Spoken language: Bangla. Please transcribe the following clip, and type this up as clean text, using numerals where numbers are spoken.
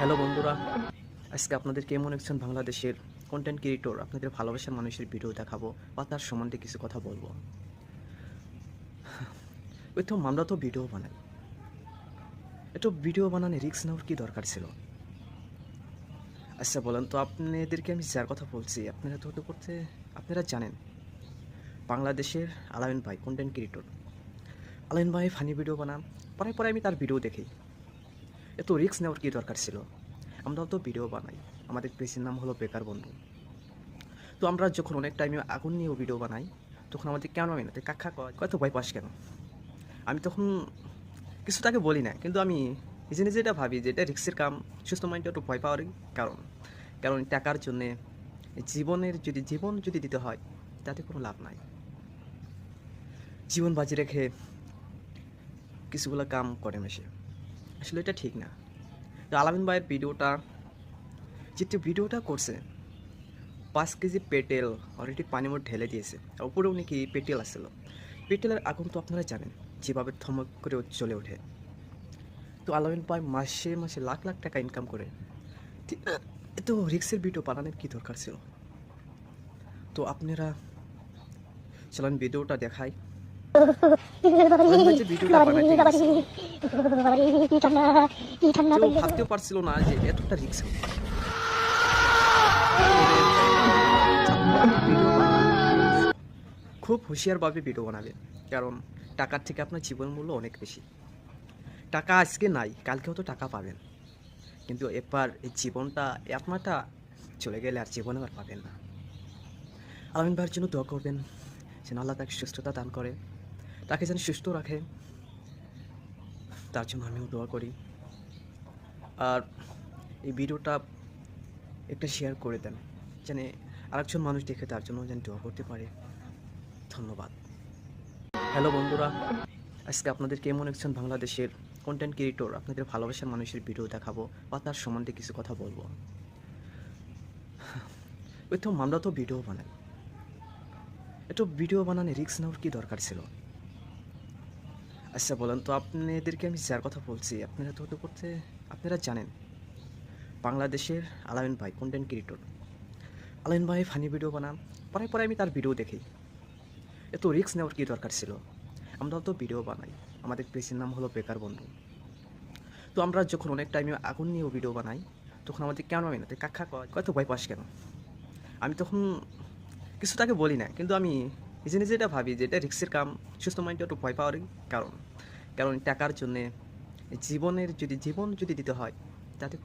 হ্যালো বন্ধুরা, আজকে আপনাদেরকে এমন একজন বাংলাদেশের কন্টেন্ট ক্রিয়েটর আপনাদের ভালোবাসার মানুষের ভিডিও দেখাবো বা তার সম্বন্ধে কিছু কথা বলবো। ওই তো আমরা তো ভিডিও বানাই, একটু ভিডিও বানানো রিস্ক নেওয়ার কী দরকার ছিল? আচ্ছা বলেন তো, আপনাদেরকে আমি যার কথা বলছি আপনারা তো হতে করতে আপনারা জানেন বাংলাদেশের আলামিন ভাই কন্টেন্ট ক্রিয়েটর। আলামিন ভাই ফানি ভিডিও বানান, পরে পরে আমি তার ভিডিও দেখি। এত রিস্ক নেওয়ার কী দরকার ছিল? আমরাও তো ভিডিও বানাই, আমাদের পেজের নাম হলো বেকার বন্ধু। তো আমরা যখন অনেক টাইমে আগুন নিয়েও ভিডিও বানাই, তখন আমাদের কেন হয় না তো কাকা কত ভয় পাস কেন? আমি তখন কিছু তাকে বলি না, কিন্তু আমি নিজে নিজে এটা ভাবি যে এটা রিক্সের কাম। সুস্থ মাইন্ডে একটু ভয় পাওয়ারই কারণ কারণ টাকার জন্যে জীবন যদি দিতে হয়, তাতে কোনো লাভ নাই। জীবন বাজি রেখে কিছুগুলো কাম করে মেশে, আসলে এটা ঠিক না। তো আলামিন ভাইয়ের ভিডিওটা করছে, 5 কেজি পেটেল অলরেডি পানির মধ্যে ঢেলে দিয়েছে, আর উপরেও নাকি পেটেল আসছিল। পেটেলের আগুন তো আপনারা জানেন যেভাবে ধমক করে জ্বলে ওঠে। তো আলামিন ভাই মাসে মাসে লাখ লাখ টাকা ইনকাম করে, এত রিক্সের ভিডিও বানানোর কী দরকার ছিল? তো আপনারা চলেন ভিডিওটা দেখাই। আলামিন ভাই যে ভিডিওটা বানাইতে গেছিল, কেউ ভাবতেও পারছিল না যে এতটা রিক্স হবে। খুব হুঁশিয়ারভাবে ভিডিও বানাবেন, কারণ টাকার থেকে আপনার জীবন মূল্য অনেক বেশি। টাকা আজকে নাই, কালকে হয়তো টাকা পাবেন, কিন্তু এবার এই জীবনটা আপনারটা চলে গেলে আর জীবনে আর পাবেন না। আলামিন ভাইয়ের জন্য দোয়া করবেন যেন আল্লাহ তাকে সুস্থতা দান করে, তাকে যেন সুস্থ রাখে, তার জন্য আমিও দোয়া করি। আর এই ভিডিওটা একটা শেয়ার করে দেন, যেন আরেকজন মানুষ দেখে তার জন্য যেন দোয়া করতে পারে। ধন্যবাদ। হ্যালো বন্ধুরা, আজকে আপনাদেরকে এমন একজন বাংলাদেশের কন্টেন্ট ক্রিয়েটর আপনাদের ভালোবাসার মানুষের ভিডিও দেখাবো বা তার সম্বন্ধে কিছু কথা বলবো। ওই তো আমরা তো ভিডিও বানাই, একটু ভিডিও বানানো রিস্ক নেওয়ার কী দরকার ছিল? আচ্ছা বলেন তো, আপনাদেরকে আমি যার কথা বলছি আপনারা তো হতে করতে আপনারা জানেন বাংলাদেশের আলামিন ভাই কন্টেন্ট ক্রিয়েটর। আলামিন ভাই ফানি ভিডিও বানান, পরে পরে আমি তার ভিডিও দেখি। এত রিস্ক নেওয়ার কী দরকার ছিল? আমরাও তো ভিডিও বানাই, আমাদের পেজের নাম হলো বেকার বন্ধু। তো আমরা যখন অনেক টাইমে আগুন নিয়েও ভিডিও বানাই, তখন আমাদের কেন হয় না তো কাকা কত ভয় পাস কেন? আমি তখন কিছু তাকে বলি না, কিন্তু আমি নিজে নিজে এটা ভাবি যে এটা রিক্সের কাম। সুস্থ মাইন্ডে একটু ভয় পাওয়ারই কারণ কারণ টাকার জন্যে জীবন যদি দিতে হয়, তাতে